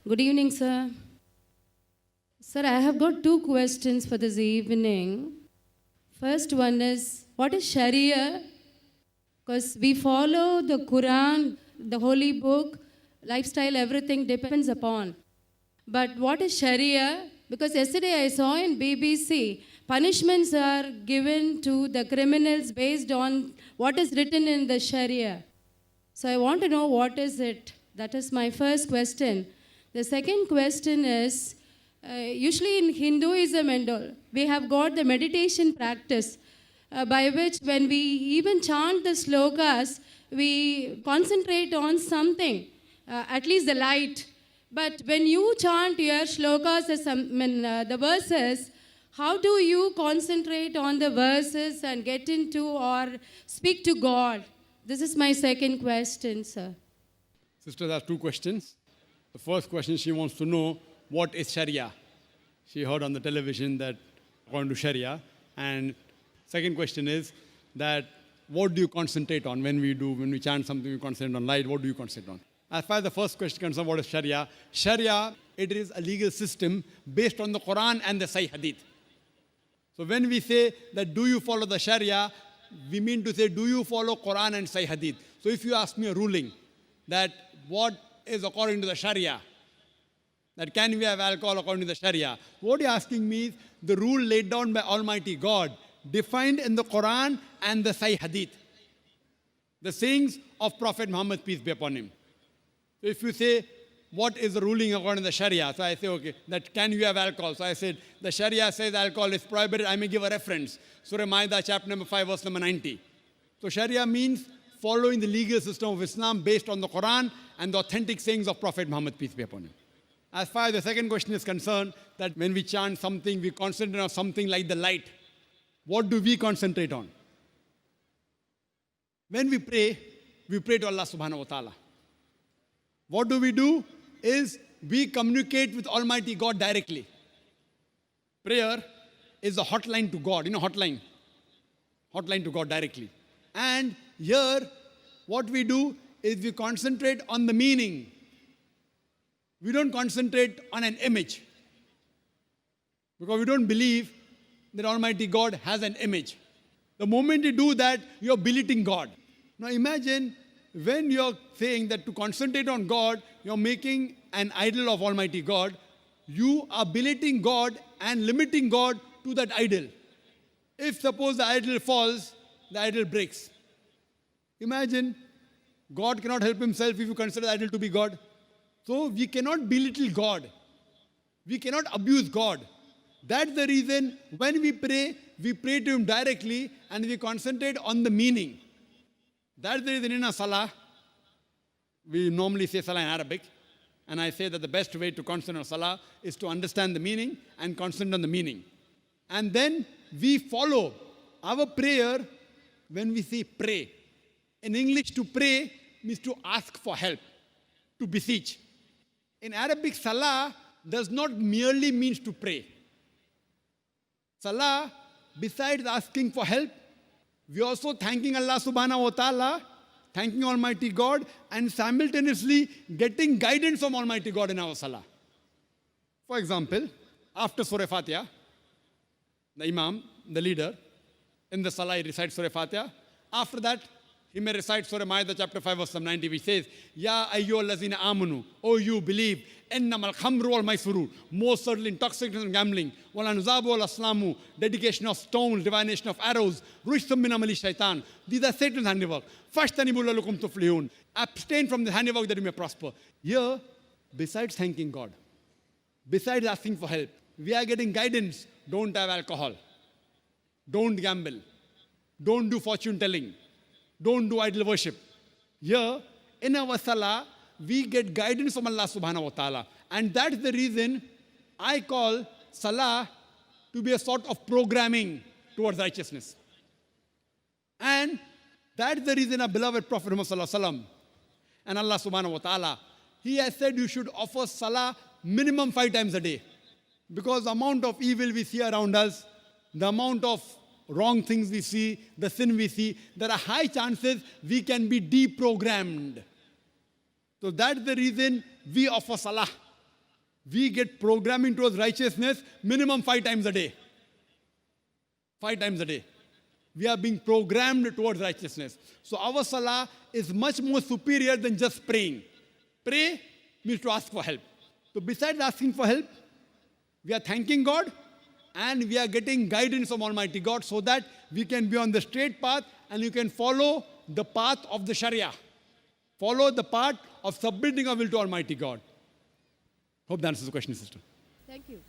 Good evening, sir. Sir, I have got two questions for this evening. First one is, what is Sharia? Because we follow the Quran, the holy book, lifestyle, everything depends upon. But what is Sharia? Because yesterday I saw in BBC, punishments are given to the criminals based on what is written in the Sharia. So I want to know what is it. That is my first question. The second question is, usually in Hinduism and all, we have got the meditation practice by which when we even chant the slokas, we concentrate on something, at least the light. But when you chant your shlokas, the verses, how do you concentrate on the verses and get into or speak to God? This is my second question, sir. Sister has two questions. The first question, she wants to know, what is Sharia? She heard on the television that according to Sharia. And second question is that what do you concentrate on when we chant something, we concentrate on light, what do you concentrate on? As far as the first question concerns, what is Sharia? Sharia, it is a legal system based on the Quran and the Sahih Hadith. So when we say that do you follow the Sharia, we mean to say do you follow Quran and Sahih Hadith. So if you ask me a ruling that what is according to the Sharia, that can we have alcohol according to the Sharia, what you're asking me is the rule laid down by Almighty God, defined in the Quran and the Sahih Hadith, the sayings of Prophet Muhammad, peace be upon him. So if you say, what is the ruling according to the Sharia? So I say, okay, that can you have alcohol? So I said, the Sharia says alcohol is prohibited. I may give a reference. Surah Ma'idah, chapter number 5, verse number 90. So Sharia means following the legal system of Islam based on the Quran and the authentic sayings of Prophet Muhammad, peace be upon him. As far as the second question is concerned, that when we chant something, we concentrate on something like the light. What do we concentrate on? When we pray to Allah subhanahu wa ta'ala. What do is we communicate with Almighty God directly. Prayer is a hotline to God, hotline to God directly. And here, what we do is we concentrate on the meaning. We don't concentrate on an image. Because we don't believe that Almighty God has an image. The moment you do that, you're belittling God. Now imagine when you're saying that to concentrate on God, you're making an idol of Almighty God, you are belittling God and limiting God to that idol. If suppose the idol falls, the idol breaks. Imagine, God cannot help himself if you consider the idol to be God. So we cannot belittle God. We cannot abuse God. That's the reason when we pray to him directly and we concentrate on the meaning. That's the reason in a salah, we normally say salah in Arabic, and I say that the best way to concentrate on salah is to understand the meaning and concentrate on the meaning. And then we follow our prayer when we say pray. In English, to pray means to ask for help, to beseech. In Arabic, salah does not merely means to pray. Salah, besides asking for help, we are also thanking Allah subhanahu wa ta'ala, thanking Almighty God, and simultaneously getting guidance from Almighty God in our salah. For example, after Surah Fatiha, the Imam, the leader, in the salah he recites Surah Fatiha. After that, he may recite Surah Ma'idah chapter 5 verse 90, which says, Ya ayyuhallazina amanu, O you believe, ennamal khamru wal maisuru, most certainly intoxication and gambling, wal anzabu wal aslamu, dedication of stones, divination of arrows, rushtum min amali shaitan. These are Satan's handiwork. Fashtanibu lalukum tuflihun. Abstain from the handiwork that you may prosper. Here, besides thanking God, besides asking for help, we are getting guidance. Don't have alcohol. Don't gamble. Don't do fortune telling. Don't do idol worship. Here, in our salah, we get guidance from Allah subhanahu wa ta'ala. And that's the reason I call salah to be a sort of programming towards righteousness. And that's the reason our beloved Prophet Muhammad sallallahu alaihi wasallam and Allah subhanahu wa ta'ala, he has said you should offer salah minimum 5 times a day. Because the amount of evil we see around us, the amount of wrong things we see, the sin we see, there are high chances we can be deprogrammed. So that's the reason we offer salah we get programming towards righteousness minimum 5 times a day. 5 times a day. We are being programmed towards righteousness. So our salah is much more superior than just praying. Pray means to ask for help. So besides asking for help, we are thanking God and we are getting guidance from Almighty God so that we can be on the straight path and you can follow the path of the Sharia. Follow the path of submitting our will to Almighty God. Hope that answers the question, sister. Thank you.